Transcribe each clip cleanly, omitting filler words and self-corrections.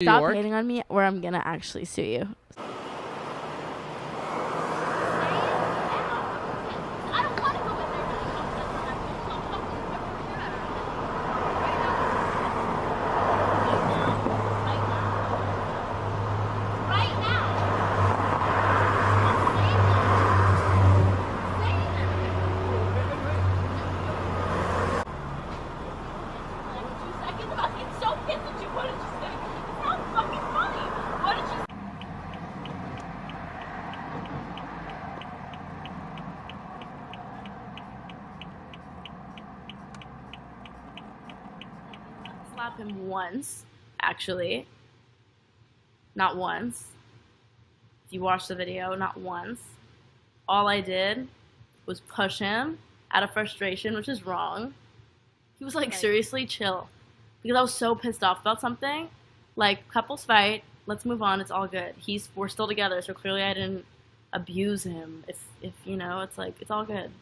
Stop hating on me or I'm gonna actually sue you. Slap him once, actually. Not once. If you watch the video, not once. All I did was push him out of frustration, which is wrong. He was like, seriously, chill. Because I was so pissed off about something. Like, couples fight, let's move on, it's all good. We're still together, so clearly I didn't abuse him. If you know, it's like, it's all good.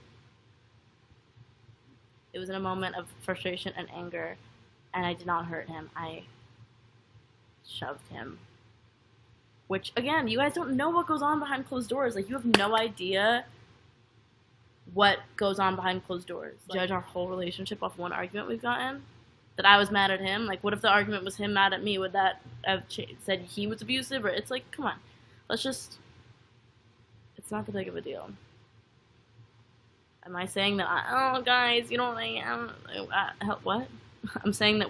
It was in a moment of frustration and anger. And I did not hurt him. I shoved him. Which, again, you guys don't know what goes on behind closed doors. Like, you have no idea what goes on behind closed doors. Like, judge our whole relationship off one argument we've gotten. That I was mad at him. Like, what if the argument was him mad at me? Would that have said he was abusive? Or it's like, come on. Let's just... It's not that big of a deal. Am I saying that, oh, guys, you don't like... what? I'm saying that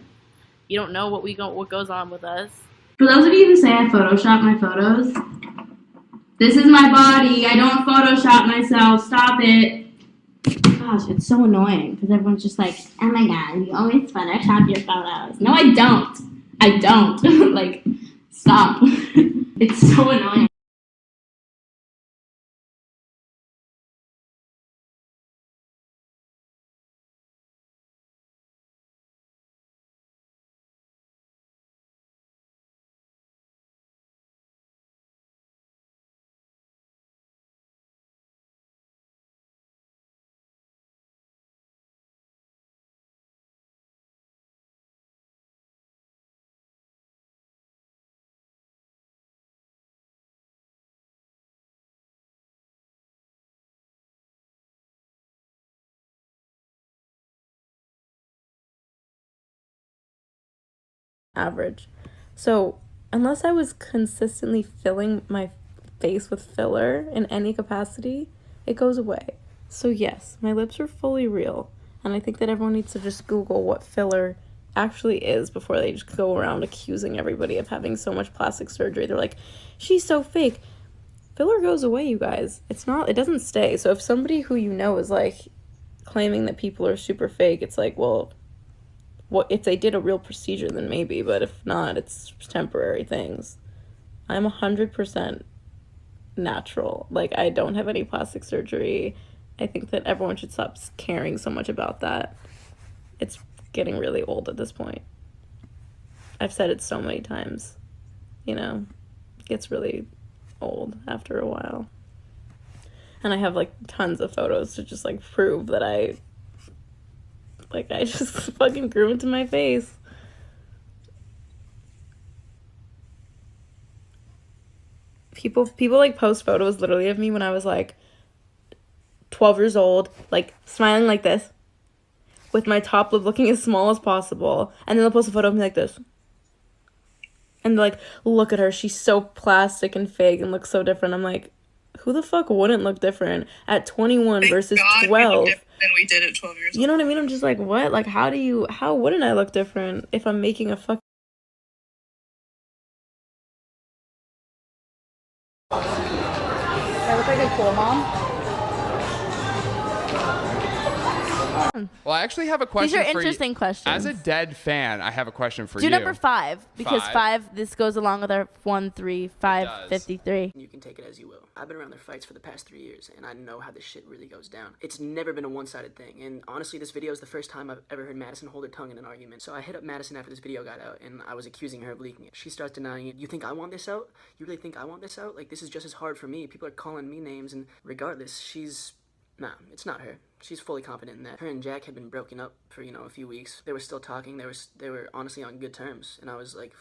you don't know what goes on with us. For those of you who say I Photoshop my photos, this is my body. I don't Photoshop myself. Stop it. Gosh, it's so annoying because everyone's just like, oh my god, you always Photoshop your photos. No, I don't. I don't. Like, stop. It's so annoying. Average. So unless I was consistently filling my face with filler in any capacity, it goes away. So yes, my lips are fully real, and I think that everyone needs to just Google what filler actually is before they just go around accusing everybody of having so much plastic surgery. They're like, she's so fake. Filler goes away, you guys. It doesn't stay. So if somebody who you know is like claiming that people are super fake, it's like, well, what if they did a real procedure, then maybe, but if not, it's temporary things. I'm 100% natural. Like, I don't have any plastic surgery. I think that everyone should stop caring so much about that. It's getting really old at this point. I've said it so many times. You know, it gets really old after a while. And I have, like, tons of photos to just, like, prove that I just fucking grew into my face. People like post photos literally of me when I was like 12 years old, like smiling like this, with my top lip looking as small as possible, and then they'll post a photo of me like this. And they're like, look at her, she's so plastic and fake and looks so different. I'm like, who the fuck wouldn't look different at 21 Thank versus God 12? we look different than we did at 12 years old. You know what I mean? I'm just like, what? Like, how wouldn't I look different if I'm making a fuck? Do I look like a cool mom? Well, I actually have a question for you. These are interesting questions. As a dead fan, I have a question for you. Do number 5, because 5, this goes along with our 1, 3, 5, 53. You can take it as you will. I've been around their fights for the past 3 years, and I know how this shit really goes down. It's never been a one-sided thing, and honestly, this video is the first time I've ever heard Madison hold her tongue in an argument. So I hit up Madison after this video got out, and I was accusing her of leaking it. She starts denying it. You think I want this out? You really think I want this out? Like, this is just as hard for me. People are calling me names, and regardless, nah, it's not her. She's fully confident in that. Her and Jack had been broken up for, a few weeks. They were still talking. They were honestly on good terms. And I was like,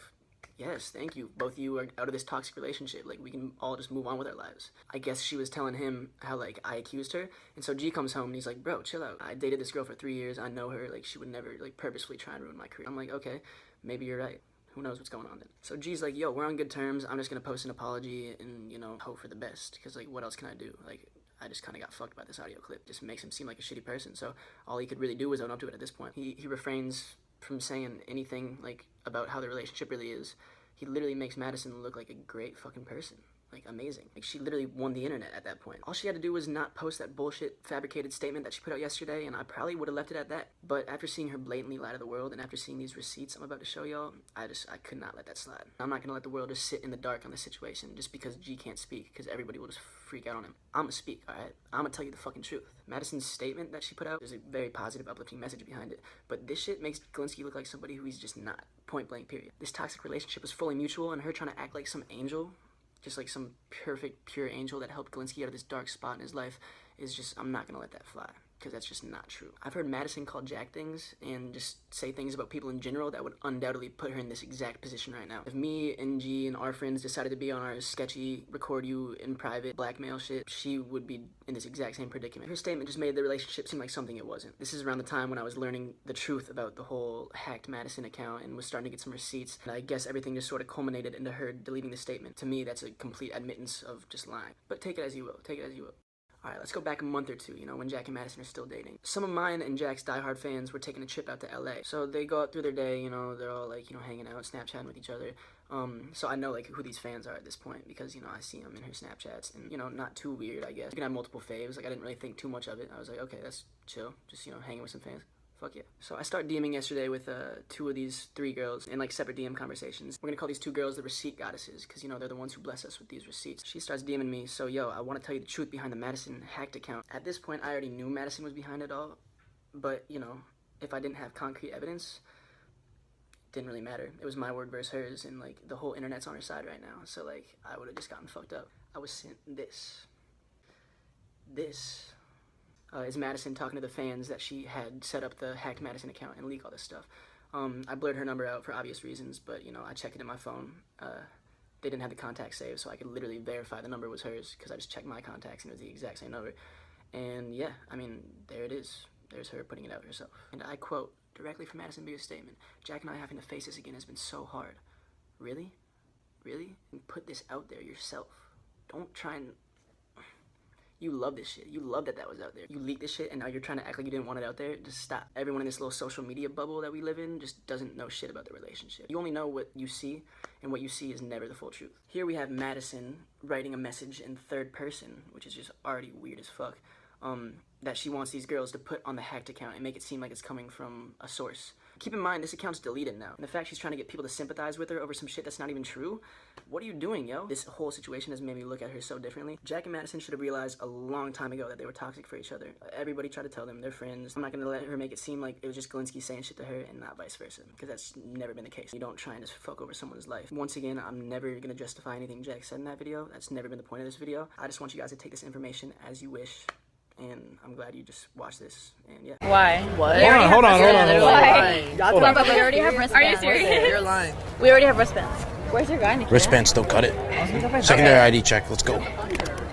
yes, thank you. Both of you are out of this toxic relationship. Like, we can all just move on with our lives. I guess she was telling him how, like, I accused her. And so G comes home and he's like, bro, chill out. I dated this girl for 3 years. I know her. Like, she would never, like, purposefully try and ruin my career. I'm like, okay, maybe you're right. Who knows what's going on then? So G's like, yo, we're on good terms. I'm just gonna post an apology and, you know, hope for the best. Because, like, what else can I do? Like, I just kind of got fucked by this audio clip. Just makes him seem like a shitty person. So all he could really do was own up to it at this point. He refrains from saying anything, like, about how the relationship really is. He literally makes Madison look like a great fucking person. Like, amazing. Like, she literally won the internet at that point. All she had to do was not post that bullshit fabricated statement that she put out yesterday, and I probably would have left it at that. But after seeing her blatantly lie to the world, and after seeing these receipts I'm about to show y'all, I could not let that slide. I'm not gonna let the world just sit in the dark on this situation just because G can't speak, because everybody will just freak out on him. I'ma speak, alright? I'ma tell you the fucking truth. Madison's statement that she put out, there's a very positive, uplifting message behind it, but this shit makes Glinsky look like somebody who he's just not. Point blank, period. This toxic relationship was fully mutual, and her trying to act like some angel, just like some perfect, pure angel that helped Glinsky out of this dark spot in his life, is just, I'm not gonna let that fly, because that's just not true. I've heard Madison call Jack things and just say things about people in general that would undoubtedly put her in this exact position right now. If me and G and our friends decided to be on our sketchy, record you in private, blackmail shit, she would be in this exact same predicament. Her statement just made the relationship seem like something it wasn't. This is around the time when I was learning the truth about the whole hacked Madison account and was starting to get some receipts, and I guess everything just sort of culminated into her deleting the statement. To me, that's a complete admittance of just lying. But take it as you will. Take it as you will. Alright, let's go back a month or two, you know, when Jack and Madison are still dating. Some of mine and Jack's diehard fans were taking a trip out to LA. So they go out through their day, you know, they're all like, you know, hanging out, Snapchatting with each other. So I know, like, who these fans are at this point because, you know, I see them in her Snapchats and, you know, not too weird, I guess. You can have multiple faves. Like, I didn't really think too much of it. I was like, okay, that's chill. Just, you know, hanging with some fans. Fuck yeah. So I start DMing yesterday with 2 of these 3 girls in like separate DM conversations. We're gonna call these 2 girls the receipt goddesses because, you know, they're the ones who bless us with these receipts. She starts DMing me, so yo, I want to tell you the truth behind the Madison hacked account. At this point, I already knew Madison was behind it all, but, you know, if I didn't have concrete evidence, it didn't really matter. It was my word versus hers, and like the whole internet's on her side right now, so like I would have just gotten fucked up. I was sent this. This is Madison talking to the fans that she had set up the hacked Madison account and leak all this stuff. I blurred her number out for obvious reasons, but, you know, I checked it in my phone. They didn't have the contact saved, so I could literally verify the number was hers because I just checked my contacts and it was the exact same number. And yeah, I mean, there it is. There's her putting it out herself. And I quote directly from Madison Beer's statement, "Jack and I having to face this again has been so hard." Really? Really? And put this out there yourself. Don't try and... You love this shit. You love that was out there. You leaked this shit and now you're trying to act like you didn't want it out there. Just stop. Everyone in this little social media bubble that we live in just doesn't know shit about the relationship. You only know what you see, and what you see is never the full truth. Here we have Madison writing a message in third person, which is just already weird as fuck, that she wants these girls to put on the hacked account and make it seem like it's coming from a source. Keep in mind, this account's deleted now. And the fact she's trying to get people to sympathize with her over some shit that's not even true, what are you doing, yo? This whole situation has made me look at her so differently. Jack and Madison should have realized a long time ago that they were toxic for each other. Everybody tried to tell them they're friends. I'm not gonna let her make it seem like it was just Glinsky saying shit to her and not vice versa, because that's never been the case. You don't try and just fuck over someone's life. Once again, I'm never gonna justify anything Jack said in that video. That's never been the point of this video. I just want you guys to take this information as you wish. And I'm glad you just watched this, and yeah. Why? What? Hold on. Why? But we already have wristbands. Are you serious? You're lying. We already have wristbands. Where's your guy, Nikki? Wristbands, don't cut it. Secondary ID check, let's go.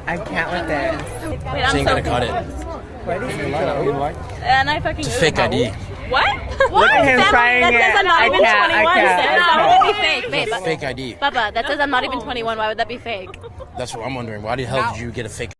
I can't with this. Wait, So you gotta cut it. And I fucking... It's a fake ID. What? Look at him trying it. That says I'm not even 21. That would be fake. Babe, Fake ID. Bubba, that says I'm not even 21. Why would that be fake? That's what I'm wondering. Why the hell did you get a fake